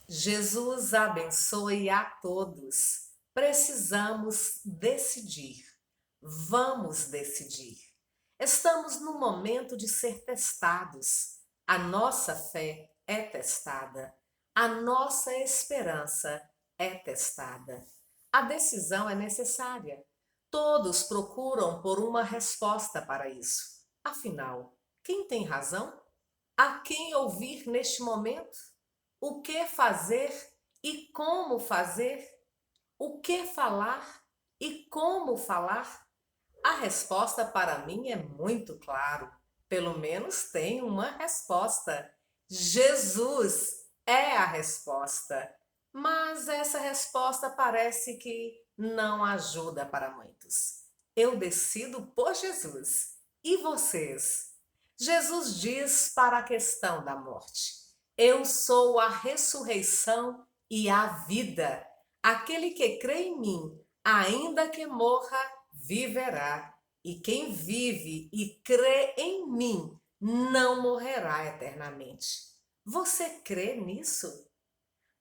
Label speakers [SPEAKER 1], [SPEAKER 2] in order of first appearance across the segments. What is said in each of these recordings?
[SPEAKER 1] Jesus abençoe a todos. Precisamos decidir. Vamos decidir. Estamos no momento de ser testados. A nossa fé é testada. A nossa esperança é testada. A decisão é necessária. Todos procuram por uma resposta para isso. Afinal, quem tem razão? A quem ouvir neste momento? O que fazer e como fazer? O que falar e como falar? A resposta para mim é muito claro. Pelo menos tem uma resposta. Jesus é a resposta. Mas essa resposta parece que não ajuda para muitos. Eu decido por Jesus. E vocês? Jesus diz para a questão da morte: Eu sou a ressurreição e a vida. Aquele que crê em mim, ainda que morra, viverá. E quem vive e crê em mim não morrerá eternamente. Você crê nisso?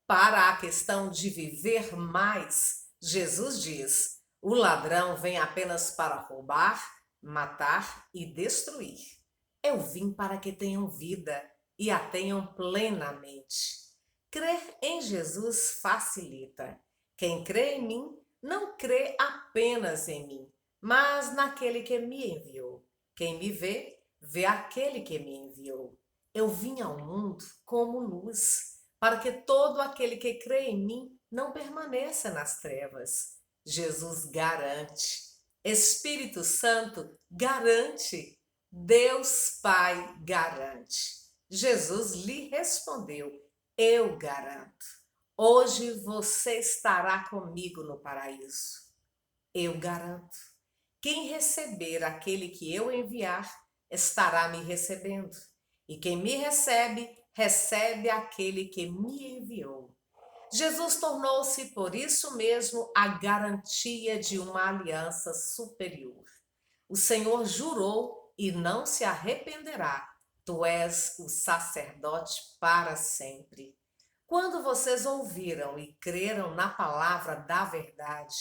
[SPEAKER 1] Para a questão de viver mais, Jesus diz: o ladrão vem apenas para roubar, matar e destruir. Eu vim para que tenham vida e a tenham plenamente. Crer em Jesus facilita. Quem crê em mim não crê apenas em mim, mas naquele que me enviou. Quem me vê, vê aquele que me enviou. Eu vim ao mundo como luz, para que todo aquele que crê em mim não permaneça nas trevas. Jesus garante. Espírito Santo garante. Deus Pai garante. Jesus lhe respondeu: Eu garanto. Hoje você estará comigo no paraíso. Eu garanto. Quem receber aquele que eu enviar, estará me recebendo. E quem me recebe, recebe aquele que me enviou. Jesus tornou-se, por isso mesmo, a garantia de uma aliança superior. O Senhor jurou e não se arrependerá. Tu és o sacerdote para sempre. Quando vocês ouviram e creram na palavra da verdade,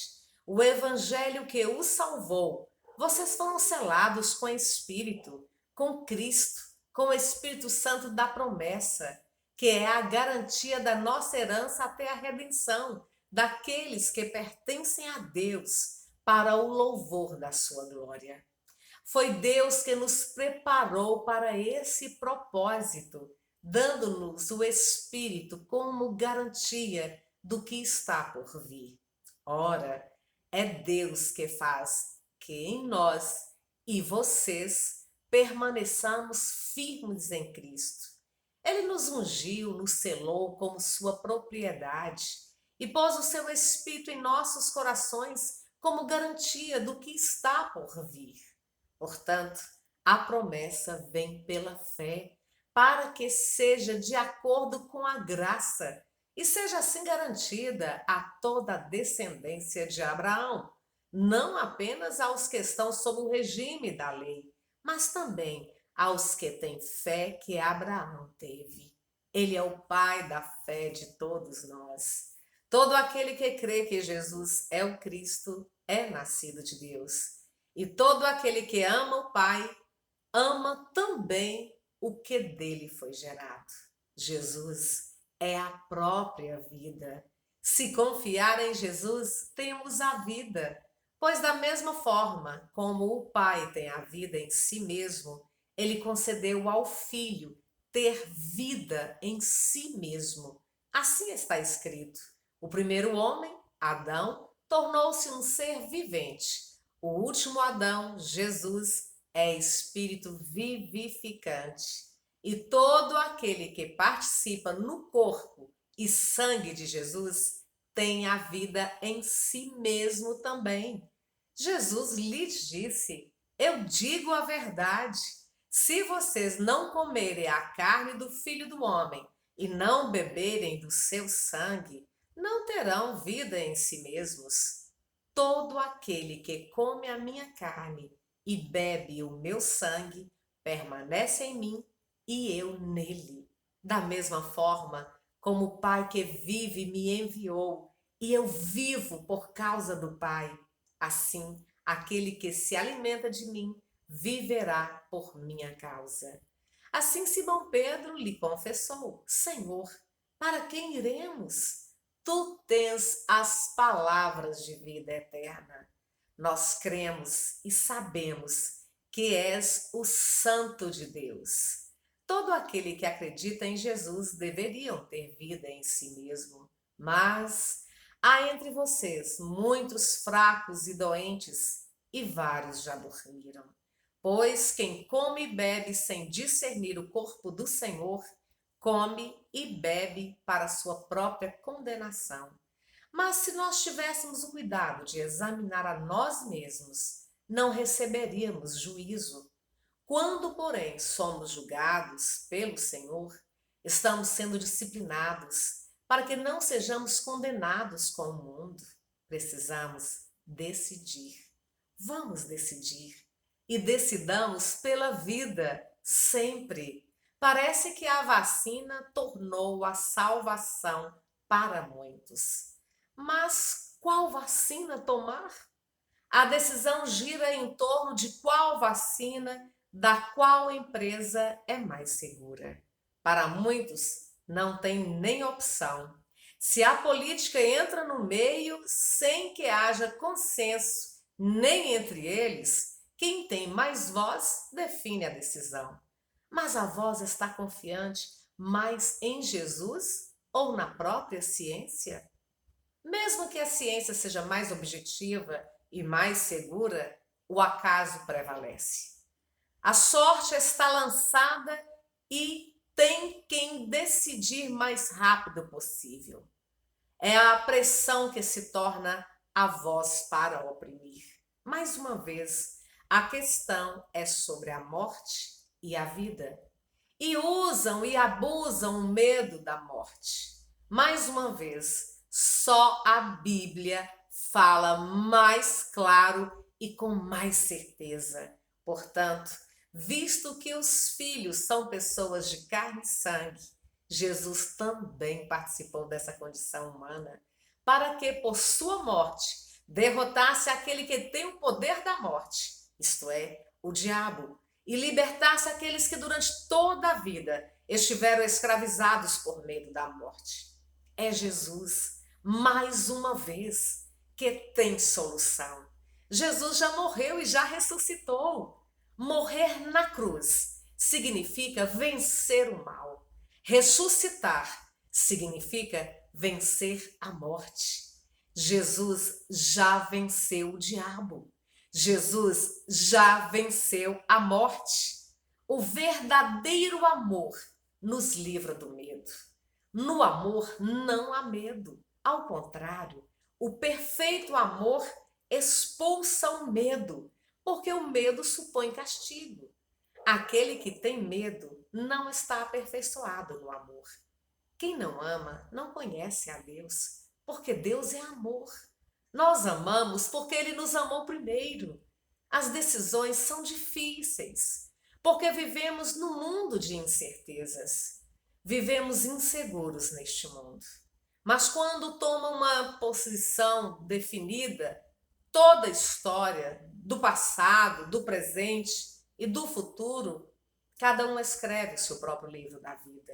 [SPEAKER 1] o evangelho que os salvou, vocês foram selados com Espírito, com Cristo, com o Espírito Santo da promessa, que é a garantia da nossa herança até a redenção, daqueles que pertencem a Deus, para o louvor da sua glória. Foi Deus que nos preparou para esse propósito, dando-nos o Espírito como garantia do que está por vir. Ora, é Deus que faz que em nós e vocês permaneçamos firmes em Cristo. Ele nos ungiu, nos selou como sua propriedade e pôs o seu Espírito em nossos corações como garantia do que está por vir. Portanto, a promessa vem pela fé, para que seja de acordo com a graça e seja assim garantida a toda a descendência de Abraão, não apenas aos que estão sob o regime da lei, mas também aos que têm fé que Abraão teve. Ele é o pai da fé de todos nós. Todo aquele que crê que Jesus é o Cristo é nascido de Deus. E todo aquele que ama o Pai, ama também o que dele foi gerado. Jesus é a própria vida. Se confiar em Jesus, temos a vida. Pois, da mesma forma como o Pai tem a vida em si mesmo, ele concedeu ao Filho ter vida em si mesmo. Assim está escrito: o primeiro homem, Adão, tornou-se um ser vivente. O último Adão, Jesus, é espírito vivificante. E todo aquele que participa no corpo e sangue de Jesus tem a vida em si mesmo também. Jesus lhes disse: Eu digo a verdade. Se vocês não comerem a carne do Filho do Homem e não beberem do seu sangue, não terão vida em si mesmos. Todo aquele que come a minha carne e bebe o meu sangue permanece em mim e eu nele. Da mesma forma, como o Pai que vive me enviou, e eu vivo por causa do Pai. Assim, aquele que se alimenta de mim viverá por minha causa. Assim Simão Pedro lhe confessou: Senhor, para quem iremos? Tu tens as palavras de vida eterna. Nós cremos e sabemos que és o Santo de Deus. Todo aquele que acredita em Jesus deveriam ter vida em si mesmo. Mas há entre vocês muitos fracos e doentes, e vários já dormiram. Pois quem come e bebe sem discernir o corpo do Senhor, come e bebe para sua própria condenação. Mas se nós tivéssemos o cuidado de examinar a nós mesmos, não receberíamos juízo. Quando, porém, somos julgados pelo Senhor, estamos sendo disciplinados para que não sejamos condenados com o mundo. Precisamos decidir. Vamos decidir. E decidamos pela vida, sempre. Parece que a vacina tornou a salvação para muitos. Mas qual vacina tomar? A decisão gira em torno de qual vacina, da qual empresa é mais segura. Para muitos, não tem nem opção. Se a política entra no meio sem que haja consenso, nem entre eles, quem tem mais voz define a decisão. Mas a voz está confiante mais em Jesus ou na própria ciência? Mesmo que a ciência seja mais objetiva e mais segura, o acaso prevalece. A sorte está lançada e tem quem decidir mais rápido possível. É a pressão que se torna a voz para oprimir. Mais uma vez, a questão é sobre a morte e a vida. E usam e abusam o medo da morte. Mais uma vez, só a Bíblia fala mais claro e com mais certeza. Portanto, visto que os filhos são pessoas de carne e sangue, Jesus também participou dessa condição humana, para que, por sua morte, derrotasse aquele que tem o poder da morte, isto é, o diabo, e libertasse aqueles que durante toda a vida estiveram escravizados por medo da morte. É Jesus, mais uma vez, que tem solução. Jesus já morreu e já ressuscitou. Morrer na cruz significa vencer o mal. Ressuscitar significa vencer a morte. Jesus já venceu o diabo. Jesus já venceu a morte. O verdadeiro amor nos livra do medo. No amor não há medo. Ao contrário, o perfeito amor expulsa o medo, porque o medo supõe castigo. Aquele que tem medo não está aperfeiçoado no amor. Quem não ama não conhece a Deus, porque Deus é amor. Nós amamos porque Ele nos amou primeiro. As decisões são difíceis, porque vivemos num mundo de incertezas. Vivemos inseguros neste mundo. Mas quando toma uma posição definida, toda a história do passado, do presente e do futuro, cada um escreve o seu próprio livro da vida.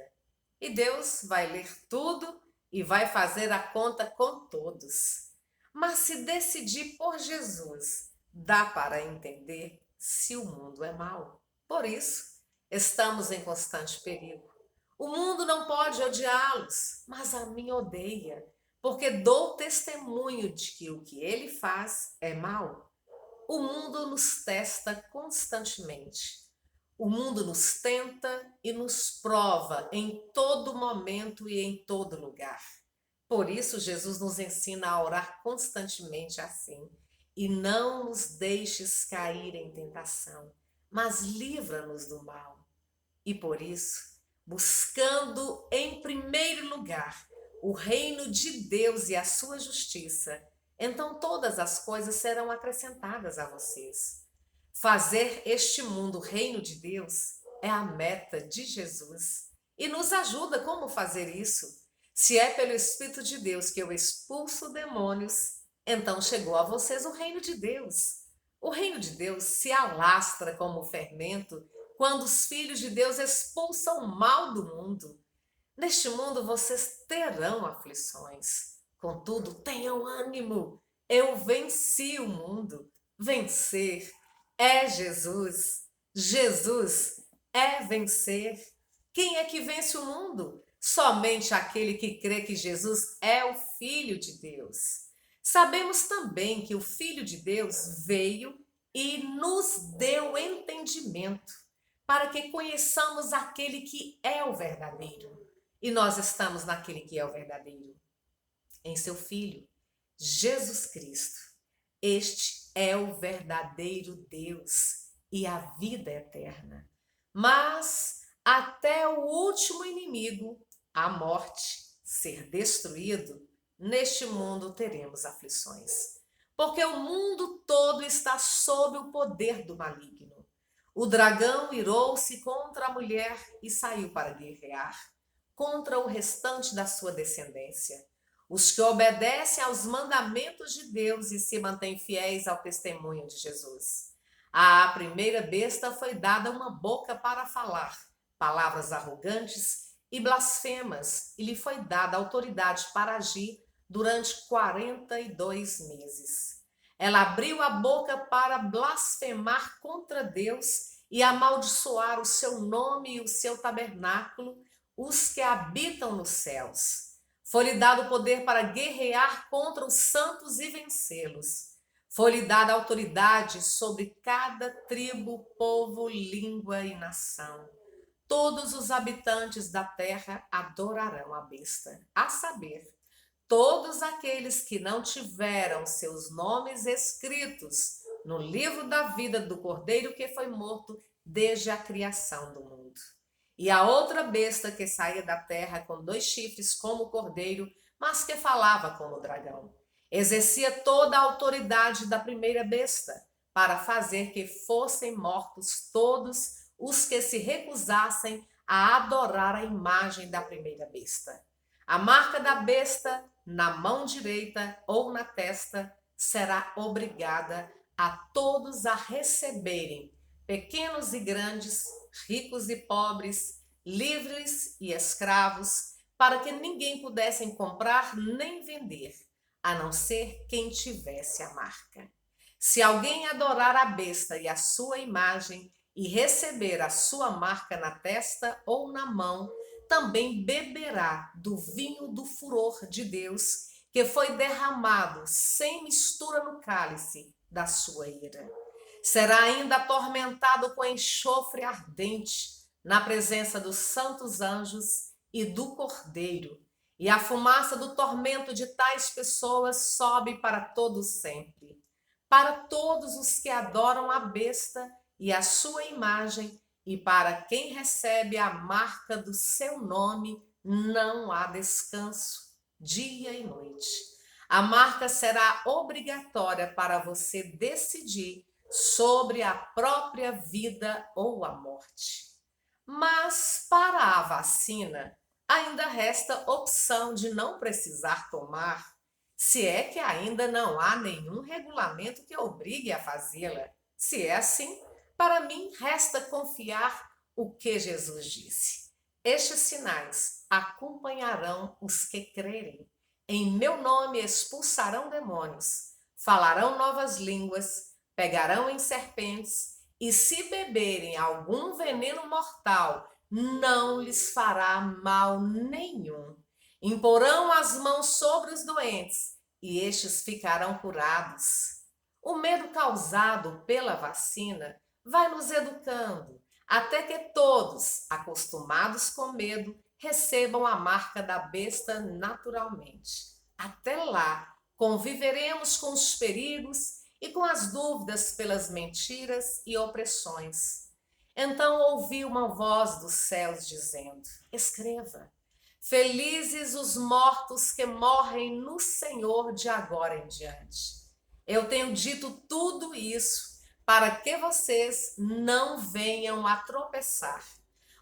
[SPEAKER 1] E Deus vai ler tudo e vai fazer a conta com todos. Mas se decidir por Jesus, dá para entender se o mundo é mau. Por isso, estamos em constante perigo. O mundo não pode odiá-los, mas a mim odeia, porque dou testemunho de que o que ele faz é mal. O mundo nos testa constantemente. O mundo nos tenta e nos prova em todo momento e em todo lugar. Por isso, Jesus nos ensina a orar constantemente assim. E não nos deixes cair em tentação, mas livra-nos do mal. E por isso, buscando em primeiro lugar o reino de Deus e a sua justiça, então todas as coisas serão acrescentadas a vocês. Fazer este mundo o reino de Deus é a meta de Jesus. E nos ajuda como fazer isso. Se é pelo Espírito de Deus que eu expulso demônios, então chegou a vocês o reino de Deus. O reino de Deus se alastra como fermento quando os filhos de Deus expulsam o mal do mundo. Neste mundo vocês terão aflições. Contudo, tenham ânimo. Eu venci o mundo. Vencer é Jesus. Jesus é vencer. Quem é que vence o mundo? Somente aquele que crê que Jesus é o Filho de Deus. Sabemos também que o Filho de Deus veio e nos deu entendimento para que conheçamos aquele que é o verdadeiro. E nós estamos naquele que é o verdadeiro, em seu Filho, Jesus Cristo. Este é o verdadeiro Deus e a vida eterna. Mas até o último inimigo, a morte, ser destruído, neste mundo teremos aflições. Porque o mundo todo está sob o poder do maligno. O dragão irou-se contra a mulher e saiu para guerrear contra o restante da sua descendência. Os que obedecem aos mandamentos de Deus e se mantêm fiéis ao testemunho de Jesus. À primeira besta foi dada uma boca para falar, palavras arrogantes e blasfemas, e lhe foi dada autoridade para agir durante 42 meses. Ela abriu a boca para blasfemar contra Deus e amaldiçoar o seu nome e o seu tabernáculo, os que habitam nos céus. Foi-lhe dado o poder para guerrear contra os santos e vencê-los. Foi-lhe dada autoridade sobre cada tribo, povo, língua e nação. Todos os habitantes da terra adorarão a besta, a saber, todos aqueles que não tiveram seus nomes escritos no livro da vida do Cordeiro que foi morto desde a criação do mundo. E a outra besta que saía da terra com 2 chifres como o cordeiro, mas que falava como o dragão. Exercia toda a autoridade da primeira besta, para fazer que fossem mortos todos os que se recusassem a adorar a imagem da primeira besta. A marca da besta, na mão direita ou na testa, será obrigada a todos a receberem, pequenos e grandes, ricos e pobres, livres e escravos, para que ninguém pudesse comprar nem vender, a não ser quem tivesse a marca. Se alguém adorar a besta e a sua imagem e receber a sua marca na testa ou na mão, também beberá do vinho do furor de Deus, que foi derramado sem mistura no cálice da sua ira. Será ainda atormentado com enxofre ardente na presença dos santos anjos e do Cordeiro, e a fumaça do tormento de tais pessoas sobe para todo sempre. Para todos os que adoram a besta e a sua imagem, e para quem recebe a marca do seu nome, não há descanso, dia e noite. A marca será obrigatória para você decidir sobre a própria vida ou a morte. Mas para a vacina, ainda resta opção de não precisar tomar, se é que ainda não há nenhum regulamento que obrigue a fazê-la. Se é assim, para mim resta confiar o que Jesus disse. Estes sinais acompanharão os que crerem. Em meu nome expulsarão demônios, falarão novas línguas, pegarão em serpentes, e se beberem algum veneno mortal, não lhes fará mal nenhum. Imporão as mãos sobre os doentes, e estes ficarão curados. O medo causado pela vacina vai nos educando, até que todos, acostumados com medo, recebam a marca da besta naturalmente. Até lá, conviveremos com os perigos e com as dúvidas pelas mentiras e opressões. Então ouvi uma voz dos céus dizendo: escreva, felizes os mortos que morrem no Senhor de agora em diante. Eu tenho dito tudo isso para que vocês não venham a tropeçar.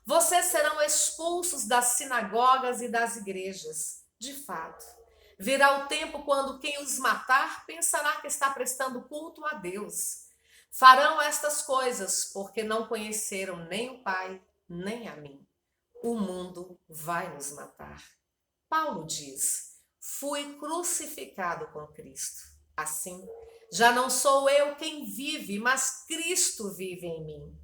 [SPEAKER 1] Vocês serão expulsos das sinagogas e das igrejas. De fato, virá o tempo quando quem os matar pensará que está prestando culto a Deus. Farão estas coisas porque não conheceram nem o Pai, nem a mim. O mundo vai nos matar. Paulo diz: fui crucificado com Cristo. Assim, já não sou eu quem vive, mas Cristo vive em mim.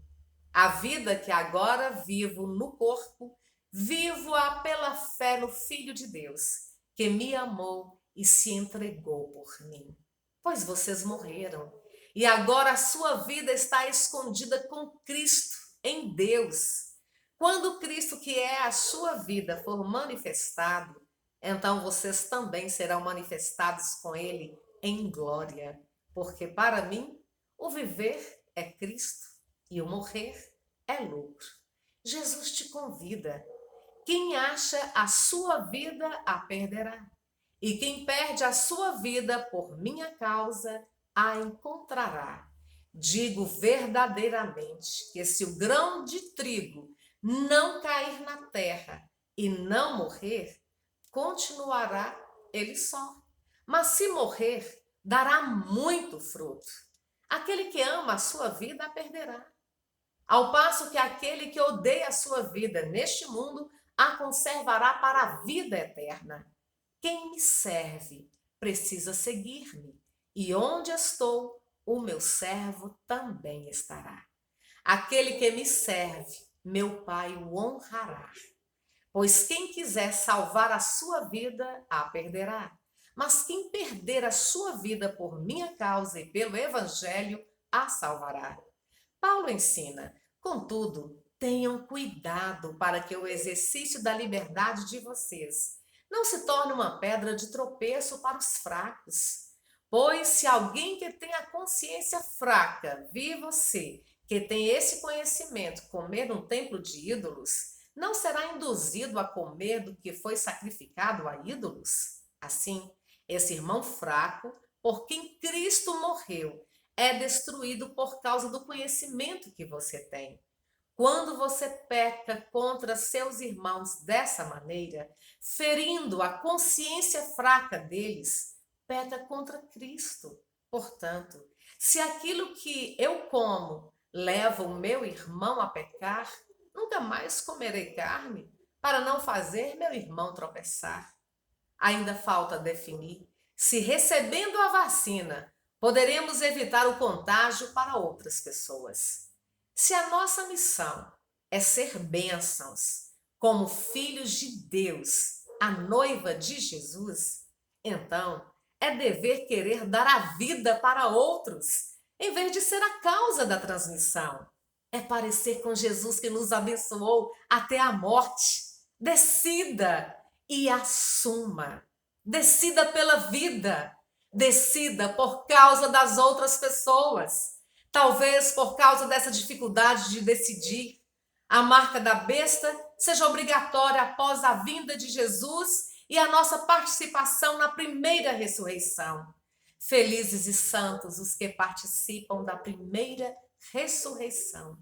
[SPEAKER 1] A vida que agora vivo no corpo, vivo-a pela fé no Filho de Deus, que me amou e se entregou por mim. Pois vocês morreram, e agora a sua vida está escondida com Cristo em Deus. Quando Cristo, que é a sua vida, for manifestado, então vocês também serão manifestados com Ele em glória. Porque para mim, o viver é Cristo e o morrer é lucro. Jesus te convida. Quem acha a sua vida a perderá. E quem perde a sua vida por minha causa a encontrará. Digo verdadeiramente que se o grão de trigo não cair na terra e não morrer, continuará ele só. Mas se morrer, dará muito fruto. Aquele que ama a sua vida a perderá. Ao passo que aquele que odeia a sua vida neste mundo a conservará para a vida eterna. Quem me serve precisa seguir-me, e onde estou, o meu servo também estará. Aquele que me serve, meu Pai o honrará. Pois quem quiser salvar a sua vida, a perderá. Mas quem perder a sua vida por minha causa e pelo Evangelho, a salvará. Paulo ensina, contudo, tenham cuidado para que o exercício da liberdade de vocês não se torne uma pedra de tropeço para os fracos. Pois se alguém que tem a consciência fraca vir você, que tem esse conhecimento, comer num templo de ídolos, não será induzido a comer do que foi sacrificado a ídolos? Assim, esse irmão fraco, por quem Cristo morreu, é destruído por causa do conhecimento que você tem. Quando você peca contra seus irmãos dessa maneira, ferindo a consciência fraca deles, peca contra Cristo. Portanto, se aquilo que eu como leva o meu irmão a pecar, nunca mais comerei carne, para não fazer meu irmão tropeçar. Ainda falta definir se, recebendo a vacina, poderemos evitar o contágio para outras pessoas. Se a nossa missão é ser bênçãos, como filhos de Deus, a noiva de Jesus, então é dever querer dar a vida para outros, em vez de ser a causa da transmissão. É parecer com Jesus que nos abençoou até a morte. Decida e assuma. Decida pela vida. Decida por causa das outras pessoas. Talvez por causa dessa dificuldade de decidir. A marca da besta seja obrigatória após a vinda de Jesus e a nossa participação na primeira ressurreição. Felizes e santos os que participam da primeira ressurreição.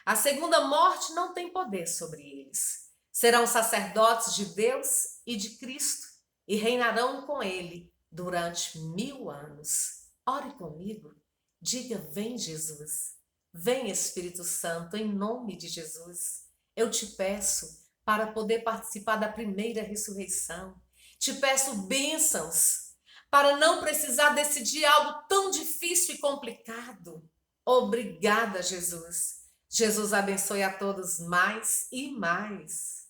[SPEAKER 1] A segunda morte não tem poder sobre eles. Serão sacerdotes de Deus e de Cristo e reinarão com ele durante 1000 anos. Ore comigo. Diga: vem, Jesus. Vem, Espírito Santo, em nome de Jesus. Eu te peço para poder participar da primeira ressurreição. Te peço bênçãos para não precisar decidir algo tão difícil e complicado. Obrigada, Jesus. Jesus abençoe a todos mais e mais.